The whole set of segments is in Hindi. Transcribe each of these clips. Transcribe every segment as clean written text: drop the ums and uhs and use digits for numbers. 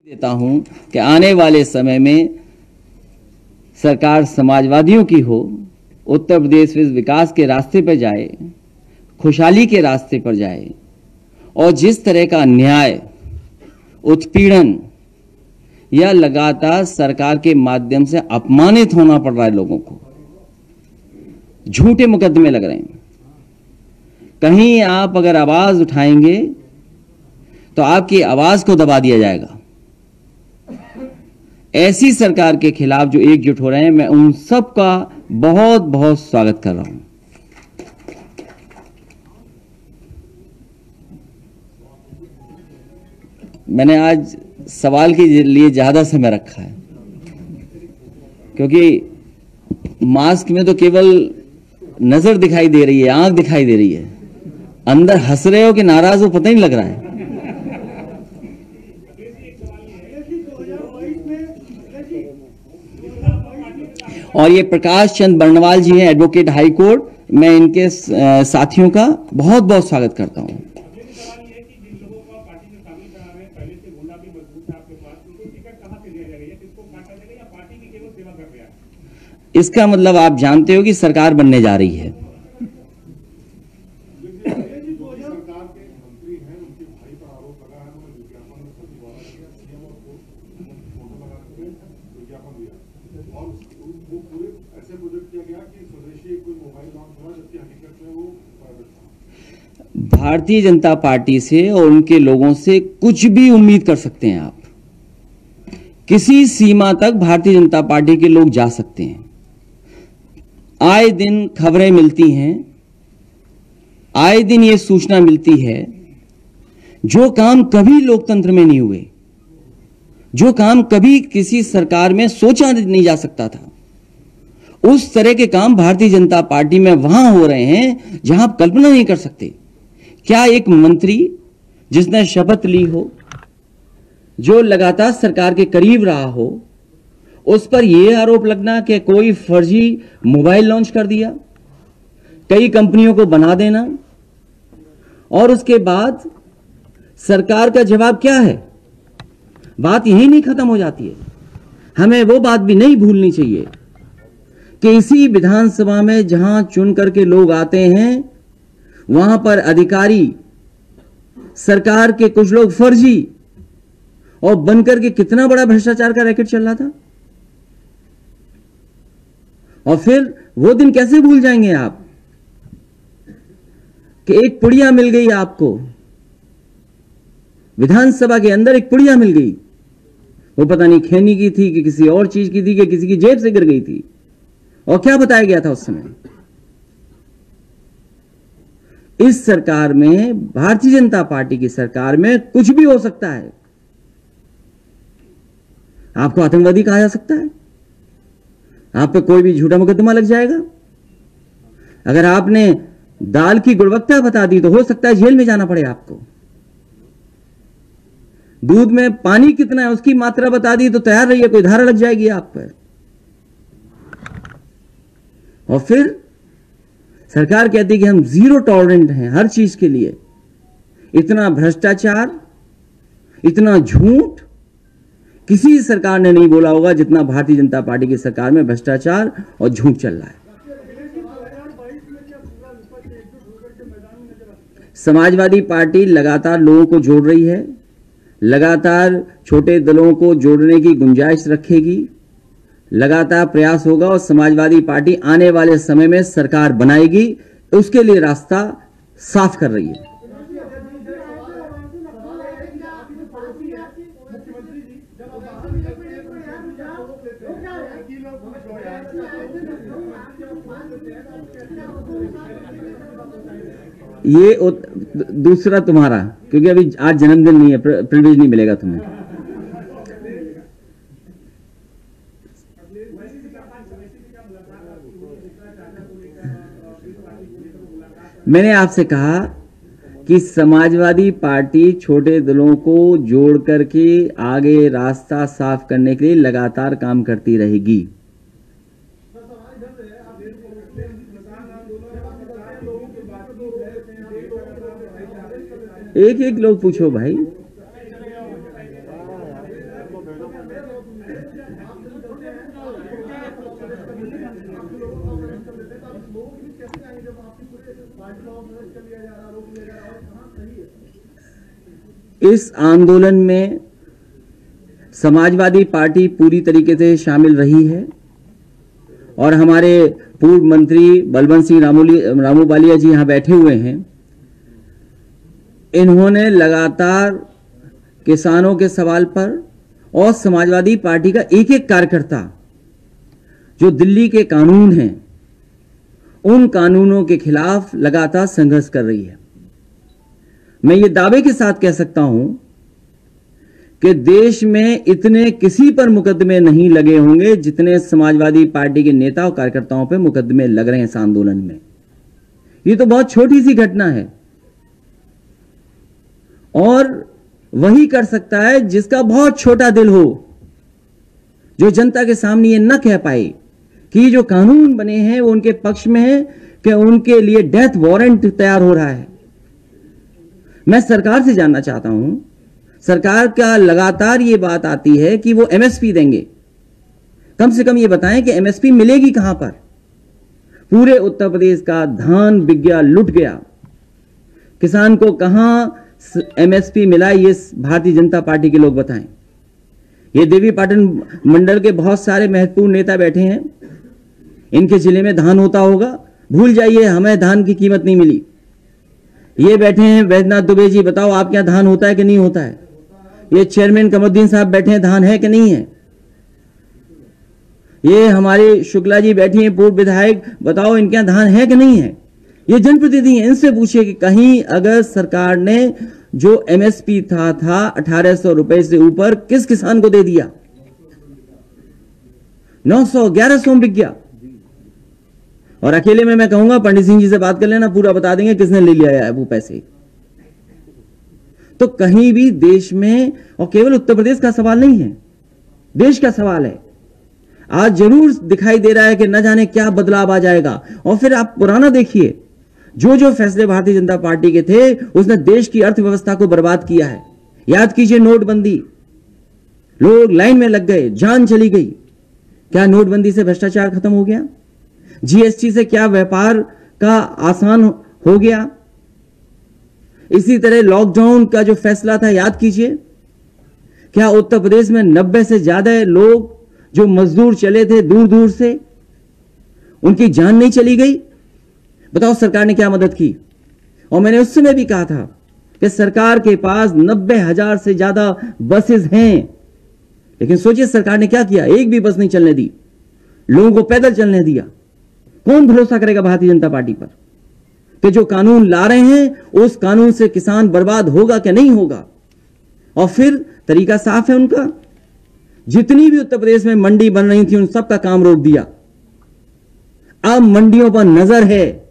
देता हूं कि आने वाले समय में सरकार समाजवादियों की हो, उत्तर प्रदेश विकास के रास्ते पर जाए, खुशहाली के रास्ते पर जाए और जिस तरह का अन्याय, उत्पीड़न या लगातार सरकार के माध्यम से अपमानित होना पड़ रहा है लोगों को, झूठे मुकदमे लग रहे हैं। कहीं आप अगर आवाज उठाएंगे तो आपकी आवाज को दबा दिया जाएगा। ऐसी सरकार के खिलाफ जो एकजुट हो रहे हैं, मैं उन सब का बहुत बहुत स्वागत कर रहा हूं। मैंने आज सवाल के लिए ज्यादा समय रखा है क्योंकि मास्क में तो केवल नजर दिखाई दे रही है, आंख दिखाई दे रही है, अंदर हंस रहे हो कि नाराज हो पता ही नहीं लग रहा है। और ये प्रकाश चंद बर्नवाल जी हैं, एडवोकेट हाई कोर्ट, मैं इनके साथियों का बहुत बहुत स्वागत करता हूं। इसका मतलब आप जानते हो कि सरकार बनने जा रही है। भारतीय जनता पार्टी से और उनके लोगों से कुछ भी उम्मीद कर सकते हैं आप। किसी सीमा तक भारतीय जनता पार्टी के लोग जा सकते हैं। आए दिन खबरें मिलती हैं, आए दिन ये सूचना मिलती है, जो काम कभी लोकतंत्र में नहीं हुए, जो काम कभी किसी सरकार में सोचा नहीं जा सकता था, उस तरह के काम भारतीय जनता पार्टी में वहां हो रहे हैं जहां आप कल्पना नहीं कर सकते। क्या एक मंत्री जिसने शपथ ली हो, जो लगातार सरकार के करीब रहा हो, उस पर यह आरोप लगना कि कोई फर्जी मोबाइल लॉन्च कर दिया, कई कंपनियों को बना देना, और उसके बाद सरकार का जवाब क्या है? बात यही नहीं खत्म हो जाती है। हमें वो बात भी नहीं भूलनी चाहिए कि इसी विधानसभा में जहां चुन करके लोग आते हैं, वहां पर अधिकारी, सरकार के कुछ लोग फर्जी और बनकर के कितना बड़ा भ्रष्टाचार का रैकेट चल रहा था। और फिर वो दिन कैसे भूल जाएंगे आप कि एक पुड़िया मिल गई आपको, विधानसभा के अंदर एक पुड़िया मिल गई, वो पता नहीं खैनी की थी कि किसी और चीज की थी कि किसी की जेब से गिर गई थी। और क्या बताया गया था उस समय? इस सरकार में, भारतीय जनता पार्टी की सरकार में कुछ भी हो सकता है। आपको आतंकवादी कहा जा सकता है, आप पे कोई भी झूठा मुकदमा लग जाएगा। अगर आपने दाल की गुणवत्ता बता दी तो हो सकता है जेल में जाना पड़े आपको। दूध में पानी कितना है उसकी मात्रा बता दी तो तैयार रहिए, कोई धारा लग जाएगी आप पर। और फिर सरकार कहती है कि हम जीरो टॉलरेंट हैं हर चीज के लिए। इतना भ्रष्टाचार, इतना झूठ किसी सरकार ने नहीं बोला होगा जितना भारतीय जनता पार्टी की सरकार में भ्रष्टाचार और झूठ चल रहा है। समाजवादी पार्टी लगातार लोगों को जोड़ रही है, लगातार छोटे दलों को जोड़ने की गुंजाइश रखेगी, लगातार प्रयास होगा और समाजवादी पार्टी आने वाले समय में सरकार बनाएगी, उसके लिए रास्ता साफ कर रही है। ये दूसरा तुम्हारा, क्योंकि अभी आज जन्मदिन नहीं है, प्रिविलेज नहीं मिलेगा तुम्हें। मैंने आपसे कहा कि समाजवादी पार्टी छोटे दलों को जोड़ करके आगे रास्ता साफ करने के लिए लगातार काम करती रहेगी। एक एक लोग पूछो भाई। इस आंदोलन में समाजवादी पार्टी पूरी तरीके से शामिल रही है और हमारे पूर्व मंत्री बलवंत सिंह रामू बालिया जी यहां बैठे हुए हैं। इन्होंने लगातार किसानों के सवाल पर और समाजवादी पार्टी का एक एक कार्यकर्ता जो दिल्ली के कानून हैं उन कानूनों के खिलाफ लगातार संघर्ष कर रही है। मैं ये दावे के साथ कह सकता हूं कि देश में इतने किसी पर मुकदमे नहीं लगे होंगे जितने समाजवादी पार्टी के नेता और कार्यकर्ताओं पर मुकदमे लग रहे हैं इस आंदोलन में। ये तो बहुत छोटी सी घटना है और वही कर सकता है जिसका बहुत छोटा दिल हो, जो जनता के सामने ये न कह पाए कि जो कानून बने हैं वो उनके पक्ष में है कि उनके लिए डेथ वारंट तैयार हो रहा है। मैं सरकार से जानना चाहता हूं, सरकार का लगातार ये बात आती है कि वो एमएसपी देंगे, कम से कम ये बताएं कि एमएसपी मिलेगी कहां पर। पूरे उत्तर प्रदेश का धान बिक गया, लुट गया, किसान को कहां एमएसपी मिला ये भारतीय जनता पार्टी के लोग बताएं। ये देवी पाटन मंडल के बहुत सारे महत्वपूर्ण नेता बैठे हैं, इनके जिले में धान होता होगा, भूल जाइए हमें धान की कीमत नहीं मिली। ये बैठे हैं वैद्यनाथ दुबे जी, बताओ आपके यहां धान होता है कि नहीं होता है। ये चेयरमैन कमरुद्दीन साहब बैठे हैं, धान है कि नहीं है। ये हमारे शुक्ला जी बैठी हैं पूर्व विधायक, बताओ इनके यहां धान है कि नहीं है। ये जनप्रतिनिधि हैं, इनसे पूछिए कि कहीं अगर सरकार ने जो एमएसपी था 1800 रुपए से ऊपर किस किसान को दे दिया। 900 1100 बिक गया। और अकेले में मैं कहूंगा पंडित सिंह जी से बात कर लेना, पूरा बता देंगे किसने ले लिया है वो पैसे। तो कहीं भी देश में, और केवल उत्तर प्रदेश का सवाल नहीं है, देश का सवाल है। आज जरूर दिखाई दे रहा है कि न जाने क्या बदलाव आ जाएगा। और फिर आप पुराना देखिए, जो जो फैसले भारतीय जनता पार्टी के थे उसने देश की अर्थव्यवस्था को बर्बाद किया है। याद कीजिए नोटबंदी, लोग लाइन में लग गए, जान चली गई। क्या नोटबंदी से भ्रष्टाचार खत्म हो गया? जीएसटी से क्या व्यापार का आसान हो गया? इसी तरह लॉकडाउन का जो फैसला था, याद कीजिए, क्या उत्तर प्रदेश में 90 से ज्यादा लोग जो मजदूर चले थे दूर दूर से, उनकी जान नहीं चली गई? बताओ सरकार ने क्या मदद की। और मैंने उस समय भी कहा था कि सरकार के पास 90,000 से ज्यादा बसेस हैं, लेकिन सोचिए सरकार ने क्या किया, एक भी बस नहीं चलने दी, लोगों को पैदल चलने दिया। कौन भरोसा करेगा भारतीय जनता पार्टी पर कि जो कानून ला रहे हैं उस कानून से किसान बर्बाद होगा कि नहीं होगा। और फिर तरीका साफ है उनका, जितनी भी उत्तर प्रदेश में मंडी बन रही थी उन सब का काम रोक दिया। अब मंडियों पर नजर है,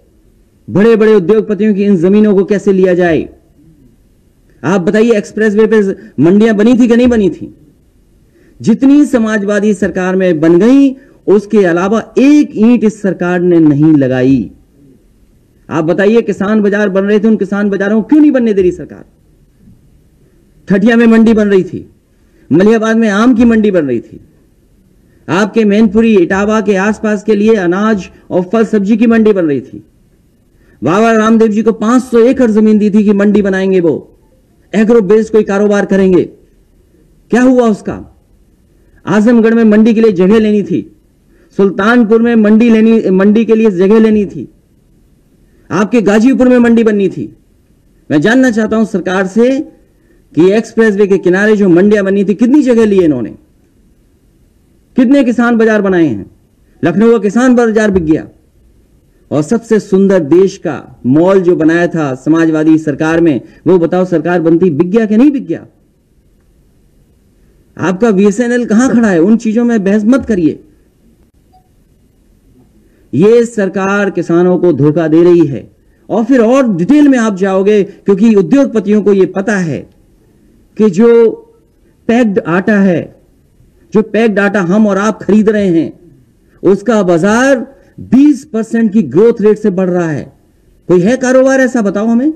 बड़े बड़े उद्योगपतियों की इन जमीनों को कैसे लिया जाए। आप बताइए एक्सप्रेसवे पे मंडियां बनी थी कि नहीं बनी थी? जितनी समाजवादी सरकार में बन गई उसके अलावा एक ईंट इस सरकार ने नहीं लगाई। आप बताइए किसान बाजार बन रहे थे, उन किसान बाजारों को क्यों नहीं बनने दे रही सरकार? ठठिया में मंडी बन रही थी, मलिहाबाद में आम की मंडी बन रही थी, आपके मैनपुरी इटावा के आसपास के लिए अनाज और फल सब्जी की मंडी बन रही थी। बाबा रामदेव जी को 500 एकड़ जमीन दी थी कि मंडी बनाएंगे, वो एग्रो बेस्ड कोई कारोबार करेंगे। क्या हुआ उसका? आजमगढ़ में मंडी के लिए जगह लेनी थी, सुल्तानपुर में मंडी के लिए जगह लेनी थी, आपके गाजीपुर में मंडी बननी थी। मैं जानना चाहता हूं सरकार से कि एक्सप्रेसवे के किनारे जो मंडियां बनी थी कितनी जगह ली इन्होंने, कितने किसान बाजार बनाए हैं। लखनऊ का किसान बाजार बिक गया। और सबसे सुंदर देश का मॉल जो बनाया था समाजवादी सरकार में, वो बताओ सरकार बनती बिक गया कि नहीं बिक गया? आपका बीएसएनएल कहां खड़ा है? उन चीजों में बहस मत करिए। ये सरकार किसानों को धोखा दे रही है। और फिर और डिटेल में आप जाओगे, क्योंकि उद्योगपतियों को यह पता है कि जो पैक्ड आटा है, जो पैक्ड आटा हम और आप खरीद रहे हैं, उसका बाजार 20% की ग्रोथ रेट से बढ़ रहा है। कोई है कारोबार ऐसा, बताओ हमें,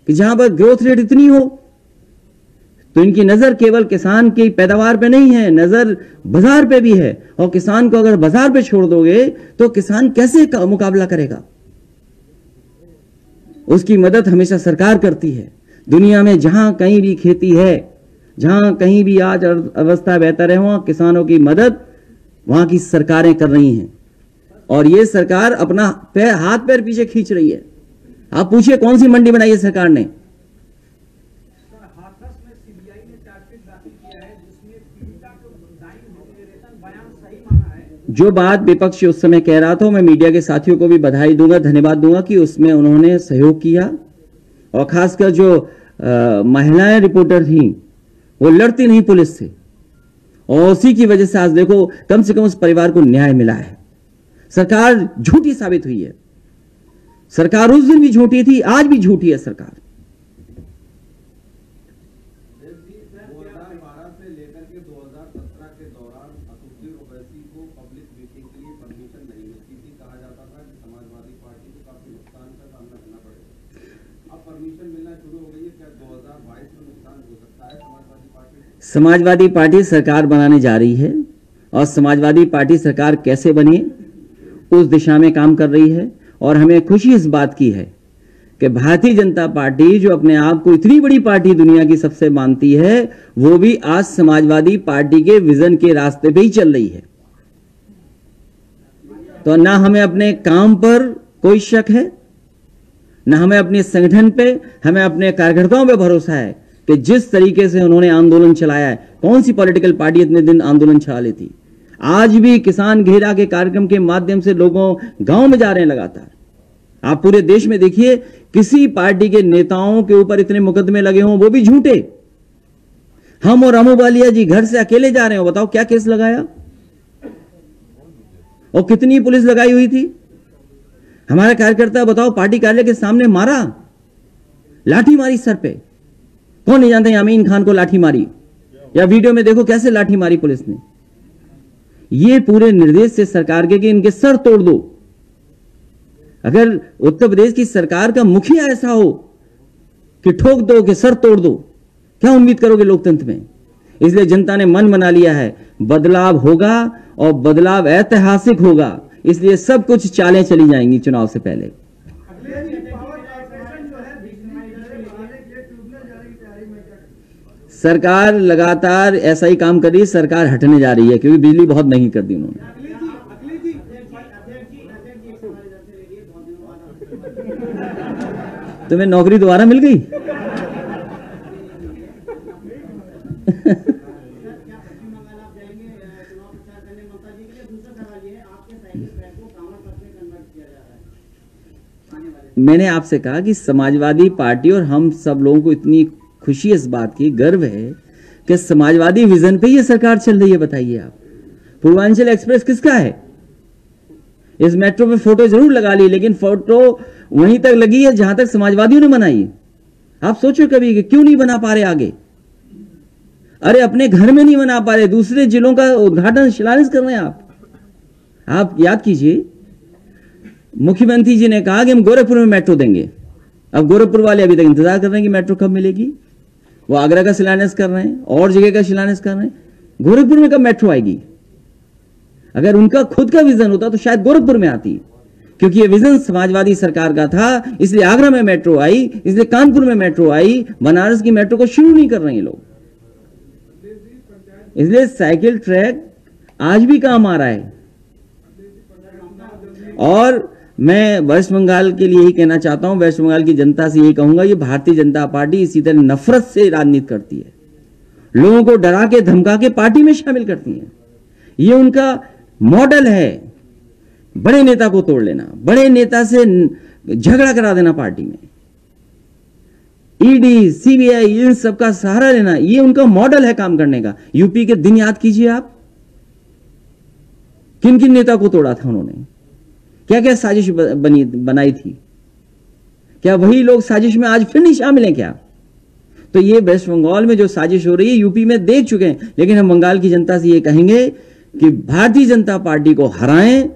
कि जहां पर ग्रोथ रेट इतनी हो? तो इनकी नजर केवल किसान की पैदावार पे नहीं है, नजर बाजार पे भी है। और किसान को अगर बाजार पे छोड़ दोगे तो किसान कैसे मुकाबला करेगा? उसकी मदद हमेशा सरकार करती है। दुनिया में जहां कहीं भी खेती है, जहां कहीं भी आज अवस्था बेहतर है, वहां किसानों की मदद वहां की सरकारें कर रही हैं। और ये सरकार अपना हाथ पैर पीछे खींच रही है। आप पूछिए कौन सी मंडी बनाई है सरकार ने? जो बात विपक्ष उस समय कह रहा था, मैं मीडिया के साथियों को भी बधाई दूंगा, धन्यवाद दूंगा कि उसमें उन्होंने सहयोग किया। और खासकर जो महिलाएं रिपोर्टर थी वो लड़ती नहीं पुलिस से, और उसी की वजह से आज देखो कम से कम उस परिवार को न्याय मिला है। सरकार झूठी साबित हुई है। सरकार उस दिन भी झूठी थी, आज भी झूठी है सरकार। 2012 से लेकर के 2017 के दौरान असुद्दीन ओवैसी को पब्लिक मीटिंग के लिए परमिशन नहीं मिलती थी। कहा जाता था कि समाजवादी पार्टी को काफी नुकसान का सामना करना पड़ेगा। अब परमिशन मिलना शुरू हो गई है। क्या 2022 में नुकसान हो सकता है समाजवादी पार्टी को? समाजवादी पार्टी सरकार बनाने जा रही है, और समाजवादी पार्टी सरकार कैसे बने उस दिशा में काम कर रही है। और हमें खुशी इस बात की है कि भारतीय जनता पार्टी, जो अपने आप को इतनी बड़ी पार्टी दुनिया की सबसे मानती है, वो भी आज समाजवादी पार्टी के विजन के रास्ते पे ही चल रही है। तो ना हमें अपने काम पर कोई शक है, ना हमें अपने संगठन पे, हमें अपने कार्यकर्ताओं पे भरोसा है कि जिस तरीके से उन्होंने आंदोलन चलाया है, कौन सी पॉलिटिकल पार्टी इतने दिन आंदोलन चला लेती? आज भी किसान घेरा के कार्यक्रम के माध्यम से लोगों गांव में जा रहे हैं लगातार। आप पूरे देश में देखिए, किसी पार्टी के नेताओं के ऊपर इतने मुकदमे लगे हों, वो भी झूठे। हम और अमू बालिया जी घर से अकेले जा रहे हो, बताओ क्या केस लगाया और कितनी पुलिस लगाई हुई थी? हमारा कार्यकर्ता बताओ पार्टी कार्यालय के सामने मारा, लाठी मारी सर पे। कौन नहीं जानता यामीन खान को लाठी मारी? या वीडियो में देखो कैसे लाठी मारी पुलिस ने। ये पूरे निर्देश से सरकार के कि इनके सर तोड़ दो। अगर उत्तर प्रदेश की सरकार का मुखिया ऐसा हो कि ठोक दो, कि सर तोड़ दो, क्या उम्मीद करोगे लोकतंत्र में? इसलिए जनता ने मन बना लिया है, बदलाव होगा और बदलाव ऐतिहासिक होगा। इसलिए सब कुछ चालें चली जाएंगी चुनाव से पहले। सरकार लगातार ऐसा ही काम कर रही है। सरकार हटने जा रही है क्योंकि बिजली बहुत महंगी कर दी उन्होंने। तुम्हें नौकरी दोबारा मिल गई? मैंने आपसे कहा कि समाजवादी पार्टी और हम सब लोगों को इतनी खुशी इस बात की, गर्व है कि समाजवादी विजन पे ये सरकार चल रही है। बताइए आप, पूर्वांचल एक्सप्रेस किसका है? इस मेट्रो पे फोटो जरूर लगा ली, लेकिन फोटो वहीं तक लगी है जहां तक समाजवादियों ने बनाई। आप सोचो कभी कि क्यों नहीं बना पा रहे आगे? अरे अपने घर में नहीं बना पा रहे, दूसरे जिलों का उद्घाटन शिलान्यास कर रहे हैं आप याद कीजिए, मुख्यमंत्री जी ने कहा कि हम गोरखपुर में मेट्रो देंगे। अब गोरखपुर वाले अभी तक इंतजार कर रहे हैं कि मेट्रो कब मिलेगी। वो आगरा का शिलान्यास कर रहे हैं और जगह का शिलान्यास कर रहे हैं, गोरखपुर में कब मेट्रो आएगी? अगर उनका खुद का विजन होता तो शायद गोरखपुर में आती, क्योंकि ये विजन समाजवादी सरकार का था। इसलिए आगरा में मेट्रो आई, इसलिए कानपुर में मेट्रो आई, बनारस की मेट्रो को शुरू नहीं कर रहे हैं लोग। इसलिए साइकिल ट्रैक आज भी काम आ रहा है। और मैं वेस्ट बंगाल के लिए ही कहना चाहता हूं, वेस्ट बंगाल की जनता से यही कहूंगा, ये भारतीय जनता पार्टी इसी तरह नफरत से राजनीति करती है, लोगों को डरा के धमका के पार्टी में शामिल करती है। ये उनका मॉडल है, बड़े नेता को तोड़ लेना, बड़े नेता से झगड़ा करा देना पार्टी में, ईडी सीबीआई इन सबका सहारा लेना, ये उनका मॉडल है काम करने का। यूपी के दिन याद कीजिए आप, किन किन नेता को तोड़ा था उन्होंने, क्या क्या साजिश बनाई थी। क्या वही लोग साजिश में आज फिर नहीं शामिल हैं क्या? तो ये वेस्ट बंगाल में जो साजिश हो रही है यूपी में देख चुके हैं, लेकिन हम बंगाल की जनता से ये कहेंगे कि भारतीय जनता पार्टी को हराएं।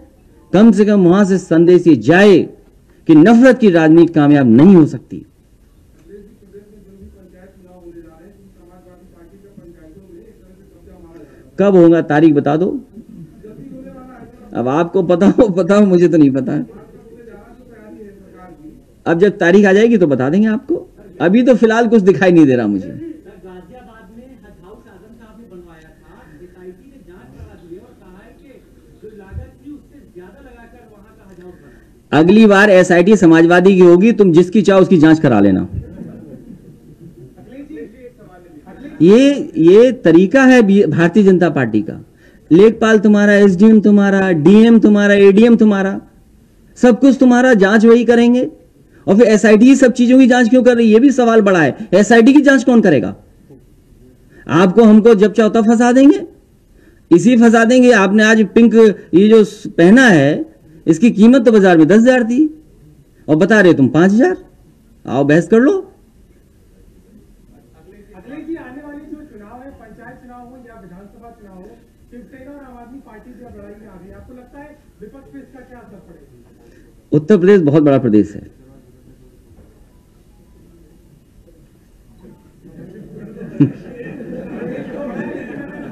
कम से कम वहां से संदेश ये जाए कि नफरत की राजनीति कामयाब नहीं हो सकती। कब होगा तारीख बता दो। अब आपको पता हो मुझे तो नहीं पता। अब जब तारीख आ जाएगी तो बता देंगे आपको, अभी तो फिलहाल कुछ दिखाई नहीं दे रहा मुझे। गाजियाबाद में हज हाउस आजम साहब ने बनवाया था, एसआईटी ने जांच करा दी है और कहा है कि जो लागत थी उससे ज्यादा लगाकर वहां का हज हाउस बना। अगली बार एसआईटी समाजवादी की होगी, तुम जिसकी चाहो उसकी जांच करा लेना। ये तरीका है भारतीय जनता पार्टी का। लेखपाल तुम्हारा, एसडीएम तुम्हारा, डीएम तुम्हारा, एडीएम तुम्हारा, सब कुछ तुम्हारा, जांच वही करेंगे। और फिर एसआईटी सब चीजों की जांच क्यों कर रही है, ये भी सवाल बड़ा है। एसआईटी की जांच कौन करेगा? आपको हमको जब चाहो तब फंसा देंगे, इसी फंसा देंगे। आपने आज पिंक ये जो पहना है, इसकी कीमत तो बाजार में 10,000 थी और बता रहे तुम 5,000। आओ बहस कर लो। अखिलेश जी, आने वाले जो चुनाव है, पंचायत चुनाव हो या विधानसभा चुनाव हो, शिवसेना और आम आदमी पार्टी जो लड़ाई में आ गई, आपको लगता है विपक्ष पे इसका क्या असर पड़ेगा? उत्तर प्रदेश बहुत बड़ा प्रदेश है।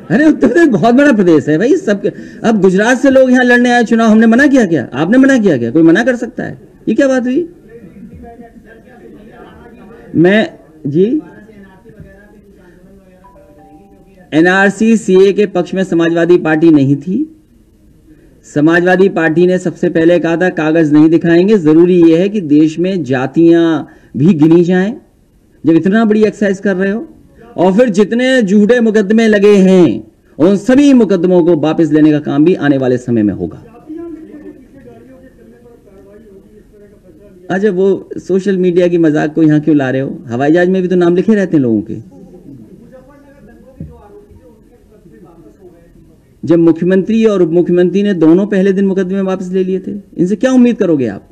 अरे उत्तर प्रदेश बहुत बड़ा प्रदेश है भाई। सब अब गुजरात से लोग यहां लड़ने आए चुनाव, हमने मना किया क्या? आपने मना किया क्या? कोई मना कर सकता है? ये क्या बात हुई? मैं जी एनआरसी सीए के पक्ष में समाजवादी पार्टी नहीं थी। समाजवादी पार्टी ने सबसे पहले कहा था कागज नहीं दिखाएंगे, जरूरी यह है कि देश में जातियां भी गिनी जाएं। जब इतना बड़ी एक्सरसाइज कर रहे हो, और फिर जितने झूठे मुकदमे लगे हैं उन सभी मुकदमों को वापस लेने का काम भी आने वाले समय में होगा। अच्छा, वो सोशल मीडिया की मजाक को यहां क्यों ला रहे हो? हवाई जहाज में भी तो नाम लिखे रहते हैं लोगों के। जब मुख्यमंत्री और उप मुख्यमंत्री ने दोनों पहले दिन मुकदमे वापस ले लिए थे, इनसे क्या उम्मीद करोगे आप?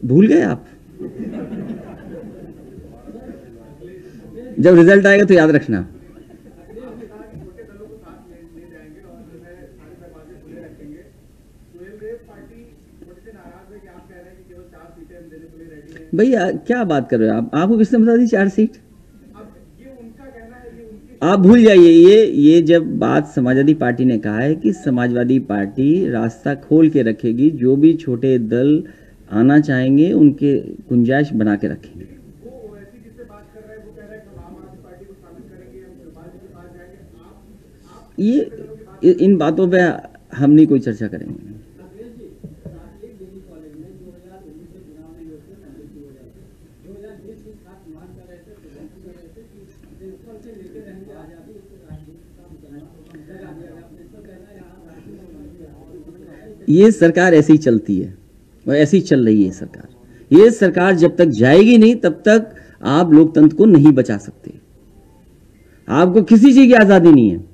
भूल गए आप? जब रिजल्ट आएगा तो याद रखना। भैया क्या बात कर रहे हो आप? आपको किसने बता दी 4 सीट? आप भूल जाइए। ये जब बात समाजवादी पार्टी ने कहा है कि समाजवादी पार्टी रास्ता खोल के रखेगी, जो भी छोटे दल आना चाहेंगे उनके गुंजाइश बना के रखेंगे। ये इन बातों पे हम नहीं कोई चर्चा करेंगे। ये सरकार ऐसे ही चलती है और ऐसी चल रही है सरकार। ये सरकार जब तक जाएगी नहीं तब तक आप लोकतंत्र को नहीं बचा सकते। आपको किसी चीज की आजादी नहीं है।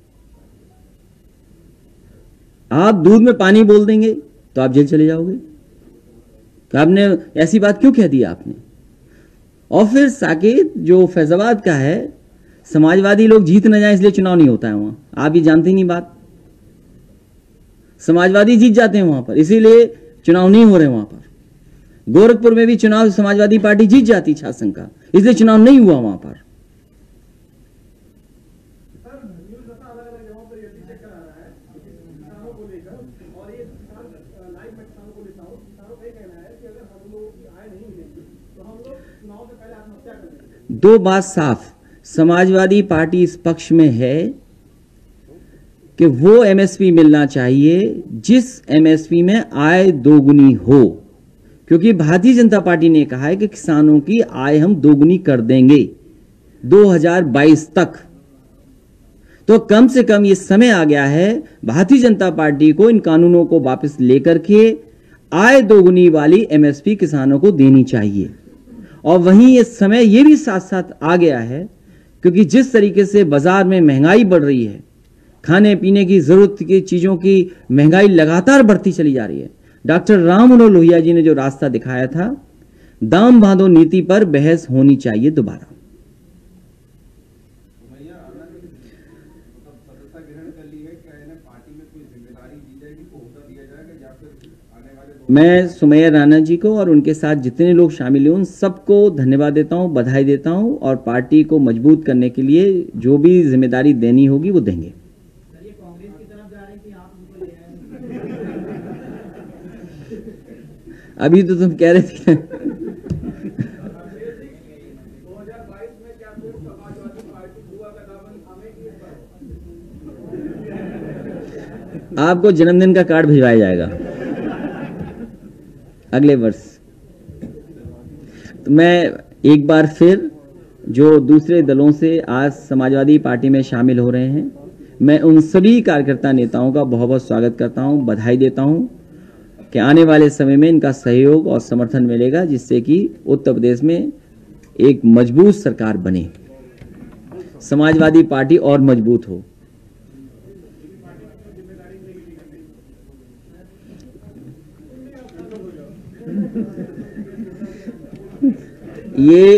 आप दूध में पानी बोल देंगे तो आप जेल चले जाओगे। तो आपने ऐसी बात क्यों कह दी आपने? और फिर साकेत जो फैजाबाद का है, समाजवादी लोग जीत न जाए इसलिए चुनाव नहीं होता है वहां। आप ये जानते ही नहीं बात। समाजवादी जीत जाते हैं वहां पर, इसीलिए चुनाव नहीं हो रहे वहां पर। गोरखपुर में भी चुनाव समाजवादी पार्टी जीत जाती छात्र संघ का, इसलिए चुनाव नहीं हुआ वहां पर। दो बात साफ, समाजवादी पार्टी इस पक्ष में है कि वो एमएसपी मिलना चाहिए जिस एमएसपी में आय दोगुनी हो, क्योंकि भारतीय जनता पार्टी ने कहा है कि किसानों की आय हम दोगुनी कर देंगे 2022 तक। तो कम से कम ये समय आ गया है भारतीय जनता पार्टी को इन कानूनों को वापस लेकर के आय दोगुनी वाली एमएसपी किसानों को देनी चाहिए। और वहीं ये समय ये भी साथ साथ आ गया है क्योंकि जिस तरीके से बाजार में महंगाई बढ़ रही है, खाने पीने की जरूरत की चीजों की महंगाई लगातार बढ़ती चली जा रही है। डॉक्टर राम मनोहर लोहिया जी ने जो रास्ता दिखाया था, दाम बांधो नीति पर बहस होनी चाहिए दोबारा। सदस्यता ग्रहण कर ली है, क्या इन्हें पार्टी में कोई जिम्मेदारी दी जाएगी, को होता दिया जाएगा या फिर आने वाले मैं सुमैया राणा जी को और उनके साथ जितने लोग शामिल हुए उन सबको धन्यवाद देता हूं, बधाई देता हूं और पार्टी को मजबूत करने के लिए जो भी जिम्मेदारी देनी होगी वो देंगे। सर, ये कांग्रेस की तरफ जा रहे हैं कि आप उनको ले आए? अभी तो तुम कह रहे थे 2022 में क्या फिर समाजवादी पार्टी हुआ का दामन थामेगी इस बार? आपको जन्मदिन का कार्ड भिजवाया जाएगा अगले वर्ष। तो मैं एक बार फिर जो दूसरे दलों से आज समाजवादी पार्टी में शामिल हो रहे हैं, मैं उन सभी कार्यकर्ता नेताओं का बहुत बहुत स्वागत करता हूं, बधाई देता हूं कि आने वाले समय में इनका सहयोग और समर्थन मिलेगा, जिससे कि उत्तर प्रदेश में एक मजबूत सरकार बने, समाजवादी पार्टी और मजबूत हो। ये